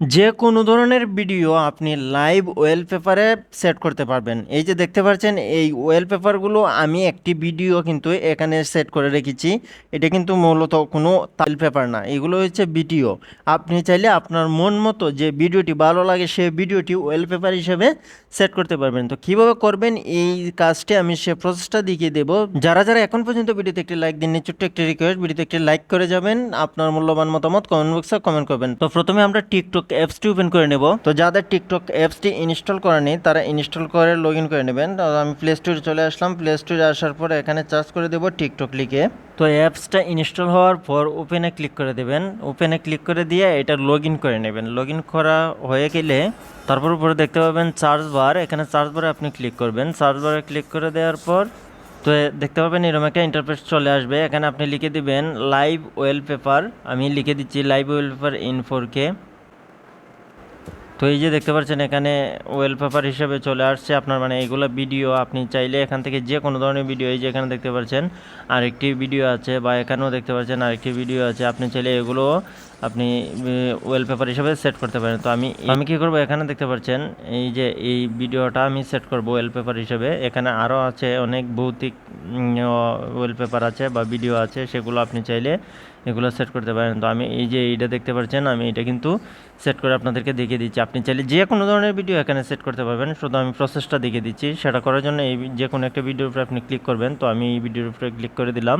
যে কোনো ধরনের ভিডিও আপনি লাইভ ওয়েলপেপারে সেট করতে পারবেন। এই যে দেখতে পাচ্ছেন এই ওয়েলপেপারগুলো আমি একটি ভিডিও কিন্তু এখানে সেট করে রেখেছি। এটা কিন্তু মূলত কোনো তাল পেপার না, এগুলো হচ্ছে ভিডিও। আপনি চাইলে আপনার মন মতো যে ভিডিওটি ভালো লাগে সেই ভিডিওটি ওয়েলপেপার হিসেবে সেট করতে পারবেন। তো কিভাবে করবেন এই কাজটি আমি সে প্রসেসটা দেখিয়ে দেবো। যারা যারা এখন পর্যন্ত ভিডিওতে একটি লাইক দিননি, ছোট্ট একটি রিকোয়েস্ট, ভিডিওতে একটি লাইক করে যাবেন, আপনার মূল্যবান মতামত কমেন্ট বক্সে কমেন্ট করবেন। তো প্রথমে আমরা টিকটক অ্যাপসটি ওপেন করে নেব। তো যাদের টিকটক অ্যাপসটি ইনস্টল করা নেই তারা ইনস্টল করে লগ ইন করে নেবেন। তো আমি প্লে স্টোরে চলে আসলাম। প্লে স্টোরে আসার পর এখানে সার্চ করে দেবো টিকটক লিখে। তো অ্যাপসটা ইনস্টল হওয়ার পর ওপেনে ক্লিক করে দেবেন। ওপেনে ক্লিক করে দিয়ে এটা লগ ইন করে নেবেন। লগ ইন করা হয়ে গেলে তারপর উপরে দেখতে পাবেন সার্চ বার। এখানে সার্চ বারে আপনি ক্লিক করবেন। সার্চ বারে ক্লিক করে দেওয়ার পর তো দেখতে পাবেন এরকম একটা ইন্টারফেস চলে আসবে। এখানে আপনি লিখে দিবেন লাইভ ওয়েলপেপার। আমি লিখে দিচ্ছি লাইভ ওয়েলপেপার ইন 4K। তো এই যে দেখতে পাচ্ছেন এখানে ওয়েলপেপার হিসেবে চলে আসছে আপনার, মানে এইগুলো ভিডিও আপনি চাইলে এখান থেকে যে কোনো ধরনের ভিডিও, এই যে এখানে দেখতে পাচ্ছেন আরেকটি ভিডিও আছে, বা এখানেও দেখতে পাচ্ছেন আরেকটি ভিডিও আছে, আপনি চাইলে এগুলো আপনি ওয়েলপেপার হিসেবে সেট করতে পারেন। তো আমি কি করব, এখানে দেখতে পাচ্ছেন এই যে এই ভিডিওটা আমি সেট করব ওয়েলপেপার হিসেবে। এখানে আরও আছে অনেক ভৌতিক ওয়েলপেপার আছে বা ভিডিও আছে, সেগুলো আপনি চাইলে এগুলো সেট করতে পারেন। তো আমি এই যে এইটা দেখতে পাচ্ছেন, আমি এটা কিন্তু সেট করে আপনাদেরকে দেখিয়ে দিচ্ছি। আপনি চাইলে যে কোনো ধরনের ভিডিও এখানে সেট করতে পারবেন, শুধু আমি প্রসেসটা দেখিয়ে দিচ্ছি। সেটা করার জন্য এই যে কোনো একটা ভিডিওর উপরে আপনি ক্লিক করবেন। তো আমি এই ভিডিওর উপরে ক্লিক করে দিলাম।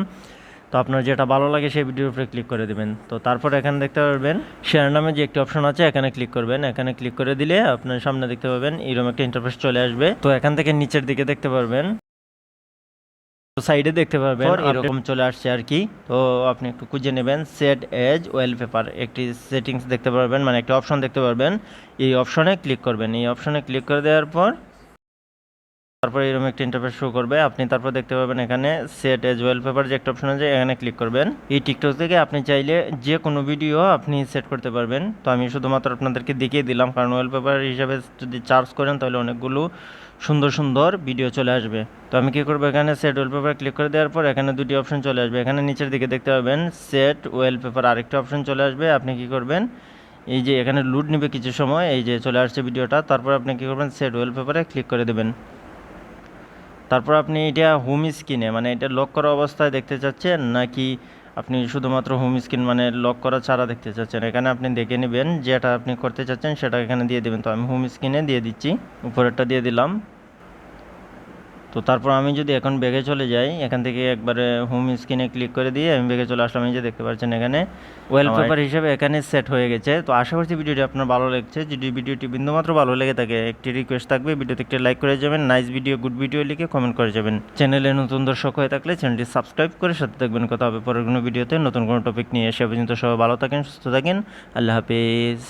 তো আপনার যেটা ভালো লাগে সেই ভিডিওর উপরে ক্লিক করে দেবেন। তো তারপর এখানে দেখতে পারবেন শেয়ার নামে যে একটি অপশন আছে, এখানে ক্লিক করবেন। এখানে ক্লিক করে দিলে আপনার সামনে দেখতে পাবেন এরকম একটা ইন্টারফেস চলে আসবে। তো এখান থেকে নিচের দিকে দেখতে পারবেন, সাইডে দেখতে পাবেন এরকম চলে আসছে আর কি। তো আপনি একটু খুঁজে নেবেন সেট এজ ওয়েলপেপার, একটি সেটিংস দেখতে পারবেন, মানে একটা অপশন দেখতে পারবেন। এই অপশনে ক্লিক করবেন। এই অপশনে ক্লিক করে দেওয়ার পর তারপর এরকম একটা ইন্টারফেস শো করবে। আপনি তারপর দেখতে পাবেন এখানে সেট এজ ওয়েলপেপার যে একটা অপশন আছে, এখানে ক্লিক করবেন। এই টিকটক থেকে আপনি চাইলে যে কোনো ভিডিও আপনি সেট করতে পারবেন। তো আমি শুধুমাত্র আপনাদেরকে দেখিয়ে দিলাম, কারণ ওয়েলপেপার হিসাবে যদি চার্জ করেন তাহলে অনেকগুলো সুন্দর সুন্দর ভিডিও চলে আসবে। তো আমি কী করবো, এখানে সেট ওয়েলপেপার ক্লিক করে দেওয়ার পর এখানে দুটি অপশন চলে আসবে। এখানে নিচের দিকে দেখতে পাবেন সেট ওয়েলপেপার আরেকটা অপশন চলে আসবে। আপনি কি করবেন, এই যে এখানে লুড নেবে কিছু সময়, এই যে চলে আসছে ভিডিওটা, তারপর আপনি কী করবেন সেট ওয়েলপেপারে ক্লিক করে দেবেন। তারপর আপনি এটা হোম স্ক্রিনে, মানে এটা লক করা অবস্থায় দেখতে চাচ্ছেন নাকি আপনি শুধুমাত্র হোম স্ক্রিন মানে লক করা ছাড়া দেখতে চাচ্ছেন, এখানে আপনি দেখে নেবেন যেটা আপনি করতে চাচ্ছেন সেটা এখানে দিয়ে দেবেন। তো আমি হোম স্ক্রিনে দিয়ে দিচ্ছি, উপরেরটা দিয়ে দিলাম। তো তারপর আমি যদি এখন ব্যাগে চলে যাই, এখান থেকে একবারে হোম স্ক্রিনে ক্লিক করে দিয়ে আমি ব্যাগে চলে আসলাম। এই যে দেখতে পাচ্ছেন এখানে ওয়েলপেপার হিসেবে এখানে সেট হয়ে গেছে। তো আশা করছি ভিডিওটি আপনার ভালো লাগছে। যদি ভিডিওটি বিন্দুমাত্র ভালো লেগে থাকে একটি রিকোয়েস্ট থাকবে, ভিডিওতে একটি লাইক করে যাবেন, নাইস ভিডিও গুড ভিডিও লিখে কমেন্ট করে যাবেন। চ্যানেলে নতুন দর্শক হয়ে থাকলে চ্যানেলটি সাবস্ক্রাইব করে সাথে থাকবেন। কথা হবে পরের কোনো ভিডিওতে নতুন কোনো টপিক নিয়ে। সে পর্যন্ত সবাই ভালো থাকেন, সুস্থ থাকেন। আল্লাহ হাফিজ।